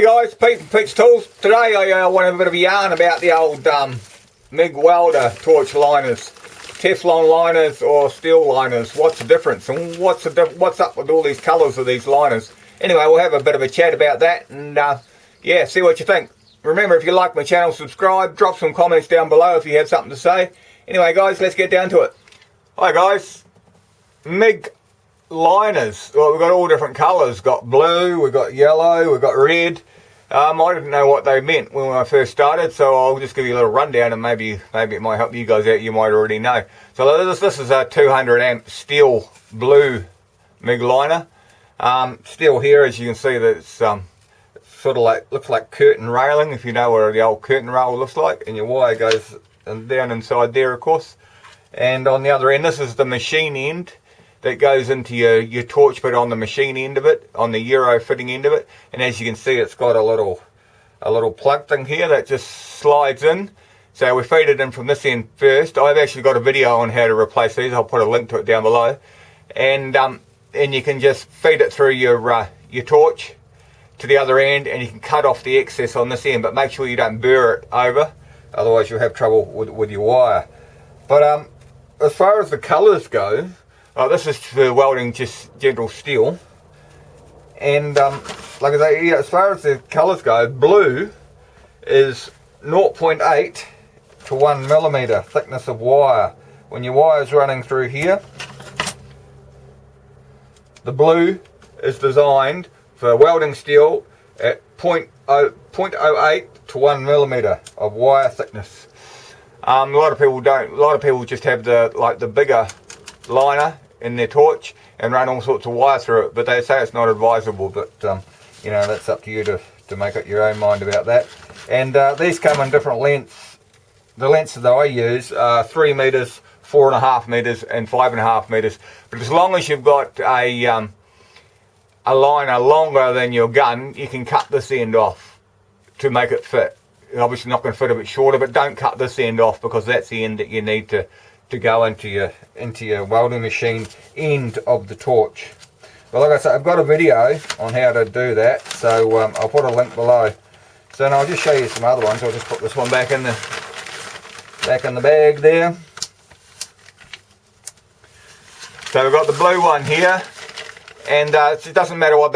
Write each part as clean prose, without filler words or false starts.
Hey guys, Pete from Pete's Tools. Today I want to have a bit of a yarn about the old MIG Welder torch liners. Teflon liners or steel liners. What's the difference and what's up with all these colours of these liners? Anyway, we'll have a bit of a chat about that and yeah, see what you think. Remember, if you like my channel, subscribe, drop some comments down below if you have something to say. Anyway guys, let's get down to it. Hi guys, MIG liners. Well, we've got all different colours. Got blue, we've got yellow, we've got red. I didn't know what they meant when I first started, so I'll just give you a little rundown and maybe it might help you guys out. You might already know. So this is a 200 amp steel blue MIG liner. Steel here, as you can see, that's sort of like, looks like curtain railing, if you know what the old curtain rail looks like, and your wire goes down inside there, of course. And on the other end, this is the machine end that goes into your torch bit on the machine end of it, on the Euro fitting end of it. And as you can see, it's got a little plug thing here that just slides in. So we feed it in from this end first. I've actually got a video on how to replace these. I'll put a link to it down below. And you can just feed it through your torch to the other end, and you can cut off the excess on this end, but make sure you don't burr it over, otherwise you'll have trouble with your wire. But as far as the colours go, this is for welding just general steel, and like I say, yeah, as far as the colours go, blue is 0.8 to 1 millimetre thickness of wire. When your wire is running through here, the blue is designed for welding steel at 0.08 to 1 millimetre of wire thickness. A lot of people just have the bigger liner in their torch and run all sorts of wire through it, but they say it's not advisable. But you know, that's up to you to make up your own mind about that. And these come in different lengths. The lengths that I use are 3 metres, 4.5 metres and 5.5 metres. But as long as you've got a liner longer than your gun, you can cut this end off to make it fit. You're obviously not going to fit a bit shorter, but don't cut this end off, because that's the end that you need to go into your welding machine end of the torch. But like I said, I've got a video on how to do that, so I'll put a link below. So now I'll just show you some other ones. I'll just put this one back in the bag there. So we've got the blue one here, and it doesn't matter what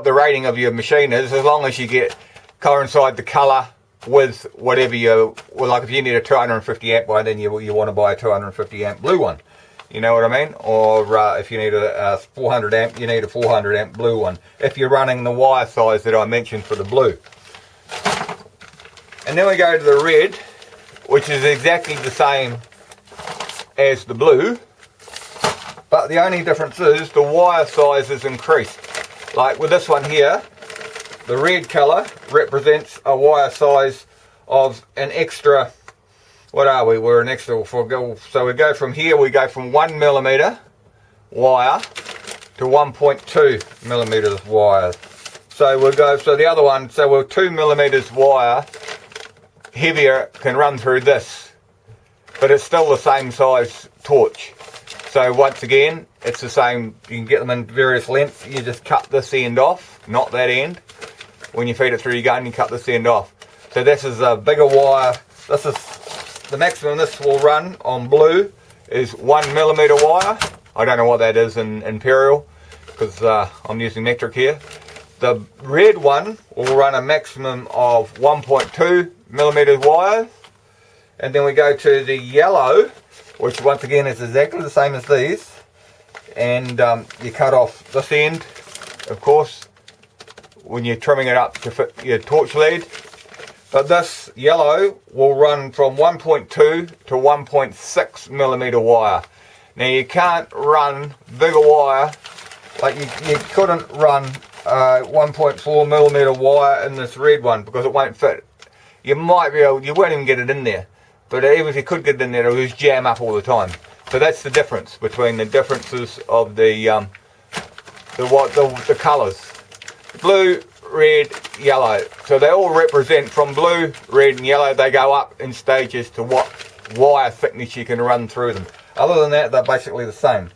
the rating of your machine is, as long as you coincide the colour with whatever like if you need a 250 amp one, then you want to buy a 250 amp blue one, you know what I mean? Or if you need a 400 amp, you need a 400 amp blue one, if you're running the wire size that I mentioned for the blue. And then we go to the red, which is exactly the same as the blue, but the only difference is the wire size is increased. Like with this one here, the red colour represents a wire size of an extra, what are we? We're an extra, so we go from here, we go from 1 millimetre wire to 1.2 millimetres wire. So the other one, so we're 2 millimetres wire heavier can run through this, but it's still the same size torch. So once again, it's the same, you can get them in various lengths. You just cut this end off, not that end. When you feed it through your gun, you cut this end off. So this is a bigger wire. This is the maximum this will run on blue is 1 millimetre wire. I don't know what that is in imperial, because I'm using metric here. The red one will run a maximum of 1.2 millimetre wire. And then we go to the yellow, which once again is exactly the same as these. And you cut off this end, of course, when you're trimming it up to fit your torch lead. But this yellow will run from 1.2 to 1.6 millimetre wire. Now you can't run bigger wire, like you couldn't run 1.4 millimetre wire in this red one, because it won't fit. You might be able, you won't even get it in there, but even if you could get it in there, it'll just jam up all the time. So that's the difference between the differences of the colours. Blue, red, yellow. So they all represent, from blue, red and yellow, they go up in stages to what wire thickness you can run through them. Other than that, they're basically the same.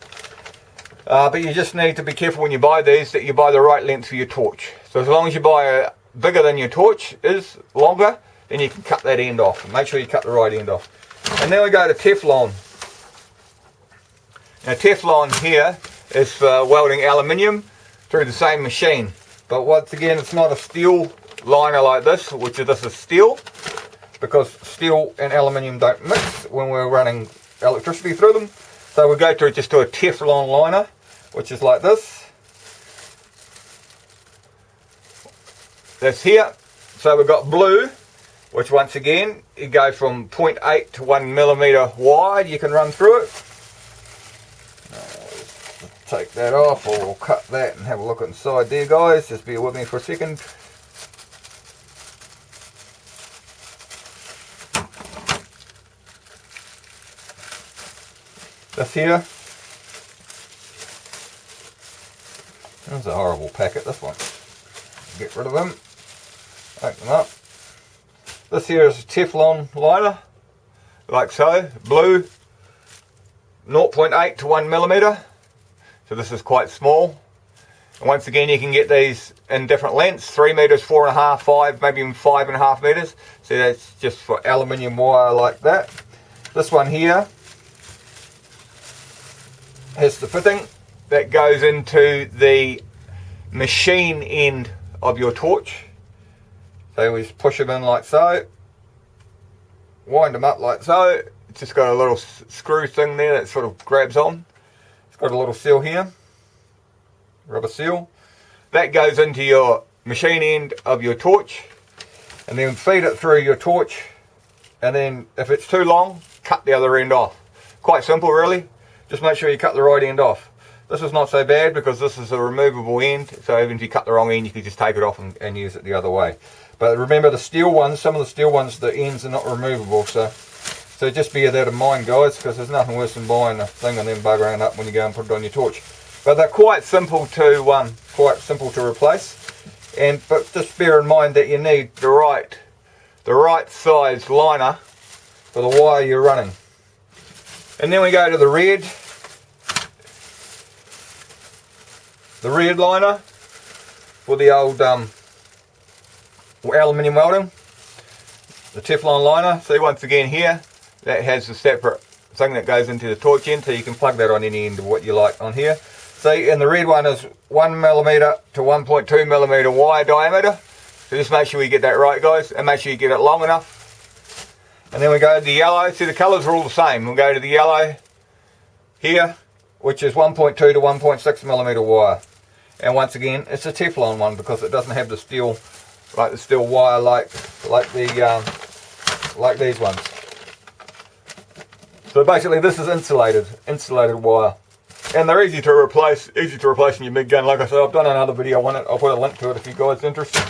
But you just need to be careful when you buy these, that you buy the right length for your torch. So as long as you buy bigger than your torch is, longer, then you can cut that end off. Make sure you cut the right end off. And then we go to Teflon. Now Teflon here is for welding aluminium through the same machine. But once again, it's not a steel liner like this, which is this is steel, because steel and aluminium don't mix when we're running electricity through them. So we go to just to a Teflon liner, which is like this. That's here. So we've got blue, which once again, you go from 0.8 to 1 millimeter wide, you can run through it. Take that off, or we'll cut that and have a look inside there, guys. Just bear with me for a second. This here. That's a horrible packet, this one. Get rid of them. Open them up. This here is a Teflon liner, like so, blue, 0.8 to 1 millimeter. So this is quite small. And once again, you can get these in different lengths, 3 meters, 4.5, 5, maybe even 5.5 meters. So that's just for aluminium wire like that. This one here has the fitting that goes into the machine end of your torch. So we just push them in like so, wind them up like so. It's just got a little screw thing there that sort of grabs on. Got a little seal here, rubber seal. That goes into your machine end of your torch, and then feed it through your torch, and then if it's too long, cut the other end off. Quite simple really, just make sure you cut the right end off. This is not so bad because this is a removable end, so even if you cut the wrong end, you can just take it off and use it the other way. But remember the steel ones, some of the steel ones, the ends are not removable, so just bear that in mind, guys, because there's nothing worse than buying a thing and then buggering it up when you go and put it on your torch. But they're quite simple to replace. But just bear in mind that you need the right size liner for the wire you're running. And then we go to the red liner for the old aluminium welding, the Teflon liner. See, once again here, that has a separate thing that goes into the torch end, so you can plug that on any end of what you like on here. See, and the red one is 1 millimeter to 1.2 millimeter wire diameter. So just make sure you get that right, guys, and make sure you get it long enough. And then we go to the yellow. See, the colours are all the same. We'll go to the yellow here, which is 1.2 to 1.6 millimeter wire. And once again, it's a Teflon one because it doesn't have the steel, like the steel wire, like these ones. So basically, this is insulated wire, and they're easy to replace in your MIG gun. Like I said, I've done another video on it. I'll put a link to it if you guys are interested.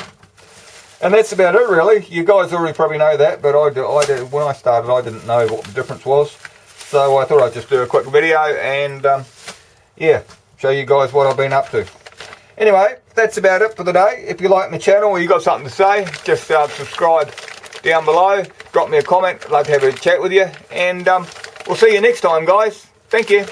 And that's about it, really. You guys already probably know that, but I did when I started, I didn't know what the difference was. So I thought I'd just do a quick video and yeah, show you guys what I've been up to. Anyway, that's about it for the day. If you like my channel or you got something to say, just subscribe down below. Drop me a comment. I'd love to have a chat with you. And we'll see you next time, guys. Thank you.